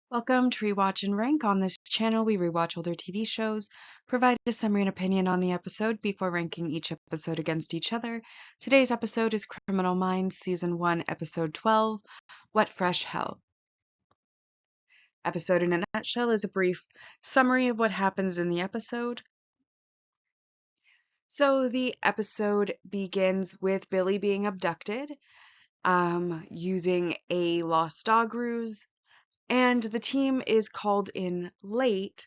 Welcome to Rewatch and Rank. On this channel, we rewatch older TV shows, provide a summary and opinion on the episode before ranking each episode against each other. Today's episode is Criminal Minds Season 1, Episode 12, What Fresh Hell. Episode in a nutshell is a brief summary of what happens in the episode. So the episode begins with Billy being abducted using a lost dog ruse, and the team is called in late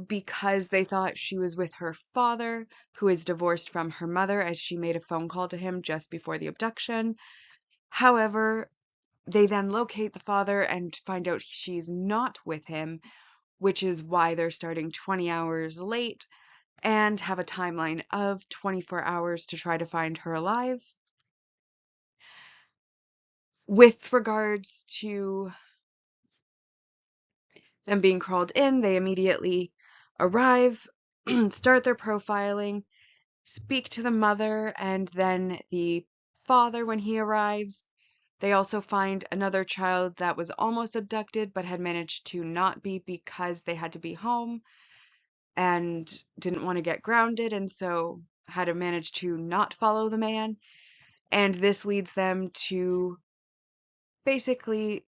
because they thought she was with her father, who is divorced from her mother, as she made a phone call to him just before the abduction. However, they then locate the father and find out she's not with him, which is why they're starting 20 hours late and have a timeline of 24 hours to try to find her alive. With regards to them being called in, they immediately arrive, start their profiling, speak to the mother and then the father when he arrives. They also find another child that was almost abducted but had managed to not be because they had to be home and didn't want to get grounded, and so had to manage to not follow the man. And this leads them to basically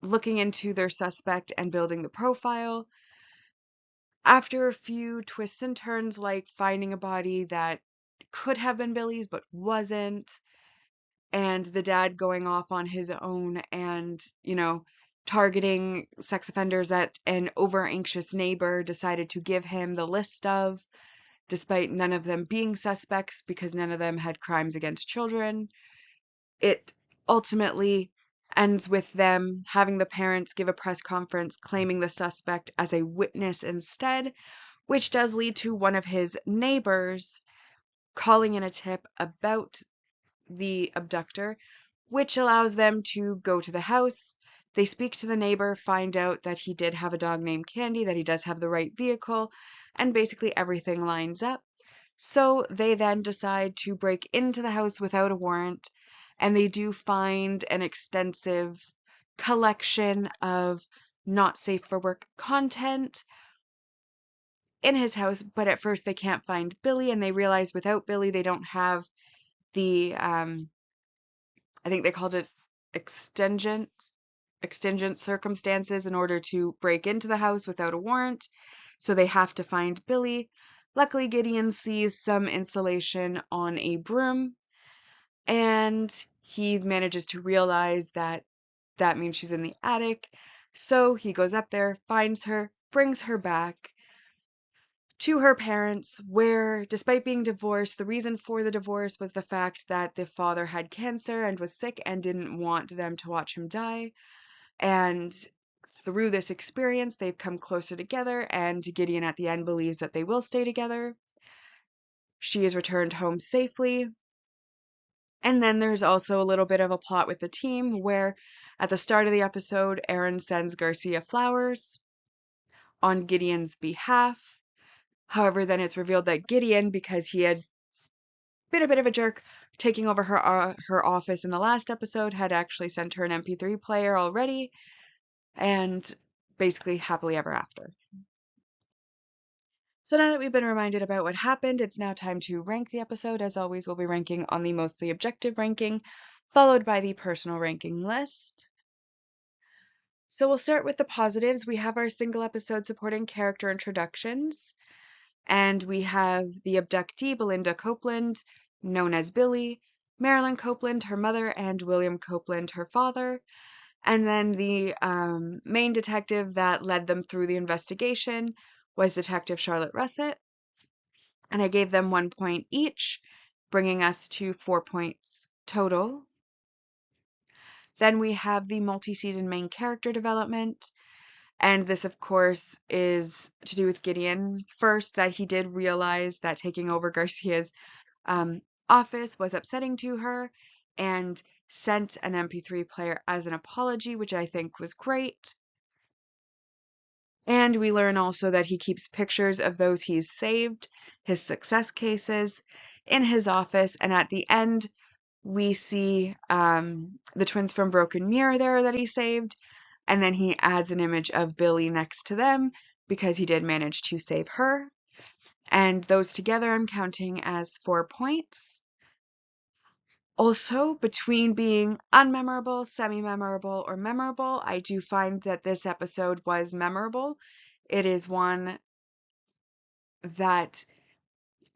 looking into their suspect and building the profile. After a few twists and turns, like finding a body that could have been Billy's but wasn't, and the dad going off on his own and, targeting sex offenders that an over anxious neighbor decided to give him the list of, despite none of them being suspects because none of them had crimes against children. It ultimately ends with them having the parents give a press conference claiming the suspect as a witness instead, which does lead to one of his neighbors calling in a tip about the abductor, which allows them to go to the house. They speak to the neighbor, find out that he did have a dog named Candy, that he does have the right vehicle, and basically everything lines up. So they then decide to break into the house without a warrant, and they do find an extensive collection of not safe for work content in his house, but at first they can't find Billy, and they realize without Billy they don't have the I think they called it extingent extingent circumstances in order to break into the house without a warrant. So they have to find Billy. Luckily, Gideon sees some insulation on a broom, and he manages to realize that that means she's in the attic. So he goes up there, finds her, brings her back to her parents, where, despite being divorced, the reason for the divorce was the fact that the father had cancer and was sick and didn't want them to watch him die. And through this experience, they've come closer together, and Gideon at the end believes that they will stay together. She is returned home safely. And then there's also a little bit of a plot with the team where at the start of the episode, Aaron sends Garcia flowers on Gideon's behalf. However, then it's revealed that Gideon, because he had been a bit of a jerk taking over her office in the last episode, had actually sent her an MP3 player already, and basically happily ever after. So now that we've been reminded about what happened, it's now time to rank the episode. As always, we'll be ranking on the mostly objective ranking, followed by the personal ranking list. So we'll start with the positives. We have our single episode supporting character introductions, and we have the abductee, Belinda Copeland, known as Billy, Marilyn Copeland, her mother, and William Copeland, her father, and then the main detective that led them through the investigation was Detective Charlotte Russet, and I gave them 1 point each, bringing us to 4 points total. Then we have the multi-season main character development, and this, of course, is to do with Gideon. First, that he did realize that taking over Garcia's office was upsetting to her, and sent an MP3 player as an apology, which I think was great. And we learn also that he keeps pictures of those he's saved, his success cases, in his office. And at the end, we see the twins from Broken Mirror there that he saved. And then he adds an image of Billy next to them because he did manage to save her. And those together I'm counting as 4 points. Also, between being unmemorable, semi-memorable, or memorable, I do find that this episode was memorable. It is one that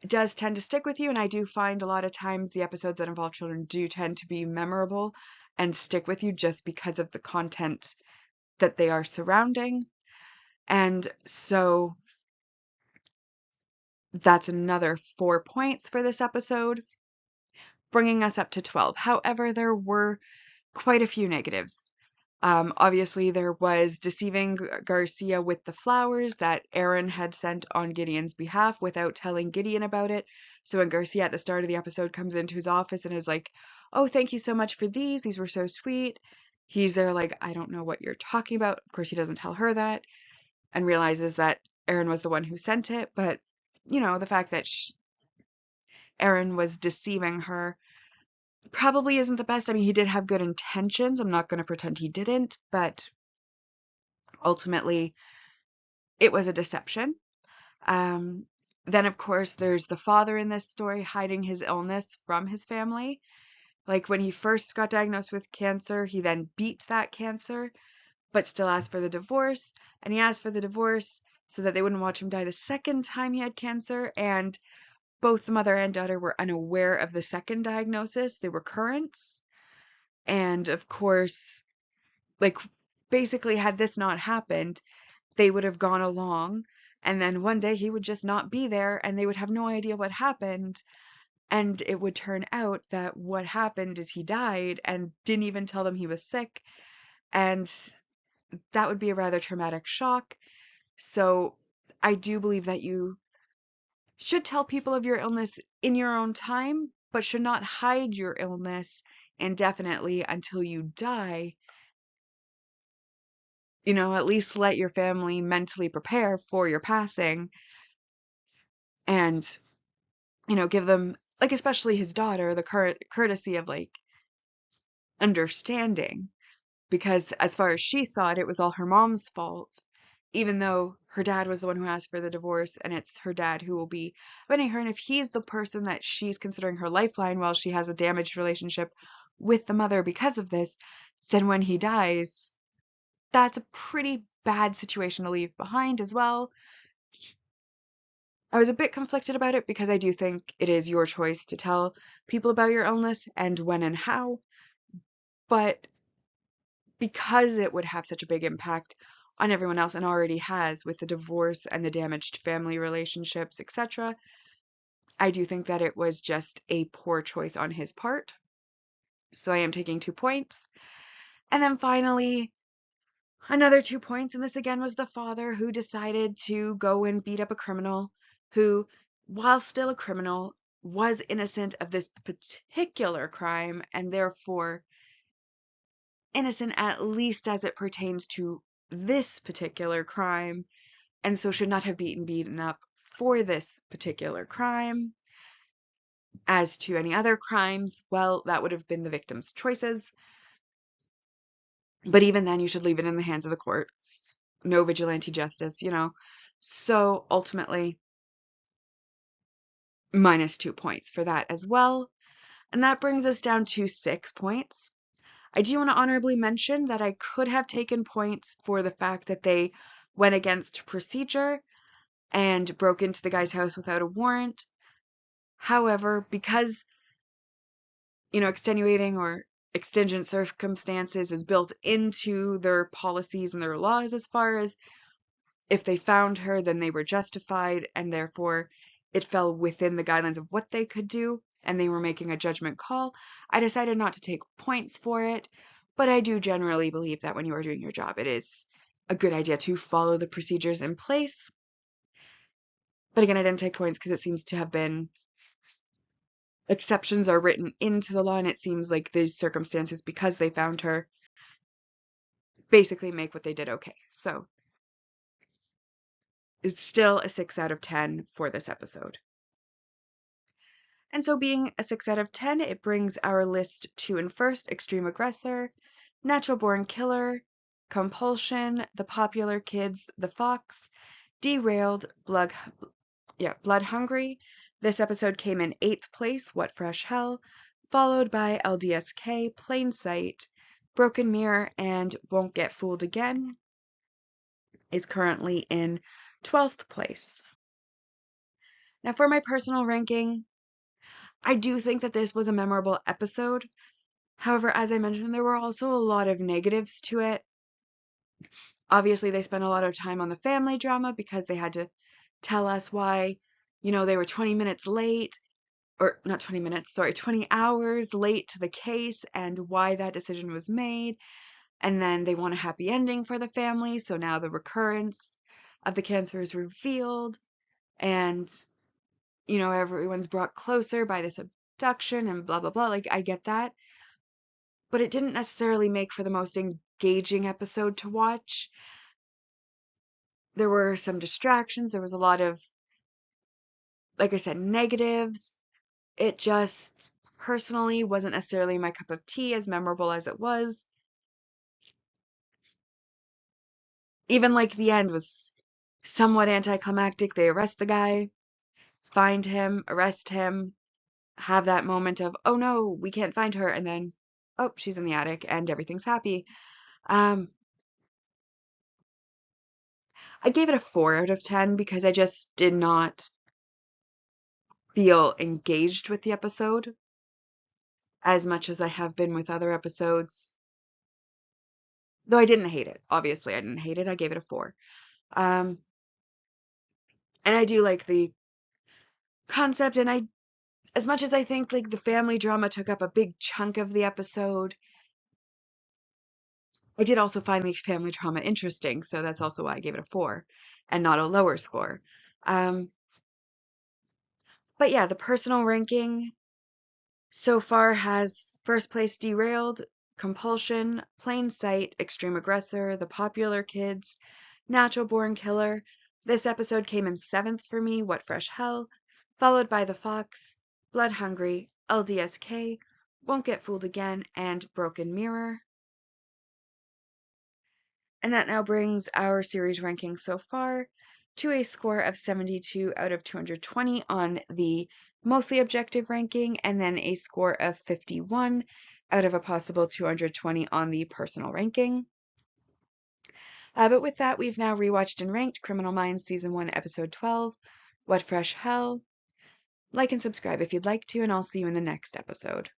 does tend to stick with you, and I do find a lot of times the episodes that involve children do tend to be memorable and stick with you just because of the content that they are surrounding. And so that's another 4 points for this episode, bringing us up to 12. However, there were quite a few negatives. Obviously, there was deceiving Garcia with the flowers that Aaron had sent on Gideon's behalf without telling Gideon about it. So when Garcia at the start of the episode comes into his office and is like, "Oh, thank you so much for these. These were so sweet." He's there like, "I don't know what you're talking about." Of course, he doesn't tell her that and realizes that Aaron was the one who sent it. But, the fact that Aaron was deceiving her probably isn't the best. I mean, he did have good intentions. I'm not going to pretend he didn't, but ultimately, it was a deception. Um, then, of course, there's the father in this story hiding his illness from his family. Like when he first got diagnosed with cancer, he then beat that cancer, but still asked for the divorce. And he asked for the divorce so that they wouldn't watch him die the second time he had cancer. And both the mother and daughter were unaware of the second diagnosis. They were currents. And of course, like basically, had this not happened, they would have gone along, and then one day he would just not be there and they would have no idea what happened. And it would turn out that what happened is he died and didn't even tell them he was sick. And that would be a rather traumatic shock. So I do believe that you should tell people of your illness in your own time, but should not hide your illness indefinitely until you die. At least let your family mentally prepare for your passing and, give them, like, especially his daughter, the courtesy of, like, understanding. Because as far as she saw it, it was all her mom's fault, even though her dad was the one who asked for the divorce and it's her dad who will be winning her. And if he's the person that she's considering her lifeline while she has a damaged relationship with the mother because of this, then when he dies, that's a pretty bad situation to leave behind as well. I was a bit conflicted about it because I do think it is your choice to tell people about your illness and when and how, but because it would have such a big impact on everyone else and already has with the divorce and the damaged family relationships, etc., I do think that it was just a poor choice on his part. So I am taking 2 points. And then finally, another 2 points, and this again was the father who decided to go and beat up a criminal who, while still a criminal, was innocent of this particular crime and therefore innocent at least as it pertains to this particular crime, and so should not have beaten up for this particular crime. As to any other crimes, well, that would have been the victim's choices. But even then, you should leave it in the hands of the courts. No vigilante justice. So ultimately, -2 points for that as well. And that brings us down to 6 points. I do want to honorably mention that I could have taken points for the fact that they went against procedure and broke into the guy's house without a warrant. However, because, extenuating or extingent circumstances is built into their policies and their laws as far as if they found her, then they were justified, and therefore it fell within the guidelines of what they could do, and they were making a judgment call. I decided not to take points for it, but I do generally believe that when you are doing your job, it is a good idea to follow the procedures in place. But again, I didn't take points because it seems to have been exceptions are written into the law, and it seems like these circumstances, because they found her, basically make what they did okay. So it's still a 6 out of 10 for this episode. And so being a 6 out of 10, it brings our list to in first, extreme aggressor, natural born killer, Compulsion, The Popular Kids, The Fox, Derailed, Blood Hungry. This episode came in 8th place, What Fresh Hell, followed by LDSK, Plain Sight, Broken Mirror, and Won't Get Fooled Again is currently in 12th place. Now for my personal ranking, I do think that this was a memorable episode. However, as I mentioned, there were also a lot of negatives to it. Obviously, they spent a lot of time on the family drama because they had to tell us why, they were 20 minutes late, or not 20 minutes, sorry, 20 hours late to the case and why that decision was made. And then they want a happy ending for the family, so now the recurrence of the cancer is revealed, and, everyone's brought closer by this abduction and blah, blah, blah. Like, I get that. But it didn't necessarily make for the most engaging episode to watch. There were some distractions. There was a lot of, like I said, negatives. It just personally wasn't necessarily my cup of tea, as memorable as it was. Even like the end was somewhat anticlimactic. They arrest the guy, find him, arrest him, have that moment of, oh no, we can't find her, and then, oh, she's in the attic and everything's happy. I gave it a 4 out of 10 because I just did not feel engaged with the episode as much as I have been with other episodes. Though I didn't hate it. Obviously, I didn't hate it. I gave it a 4. And I do like the concept, and as much as I think like the family drama took up a big chunk of the episode, I did also find the family drama interesting, so that's also why I gave it a 4 and not a lower score. Um, but yeah, the personal ranking so far has first place Derailed, Compulsion, Plain Sight, Extreme Aggressor, The Popular Kids, Natural Born Killer. This episode came in 7th for me, What Fresh Hell, followed by The Fox, Blood Hungry, LDSK, Won't Get Fooled Again, and Broken Mirror. And that now brings our series ranking so far to a score of 72 out of 220 on the mostly objective ranking, and then a score of 51 out of a possible 220 on the personal ranking. But with that, we've now rewatched and ranked Criminal Minds Season 1, Episode 12, What Fresh Hell. Like and subscribe if you'd like to, and I'll see you in the next episode.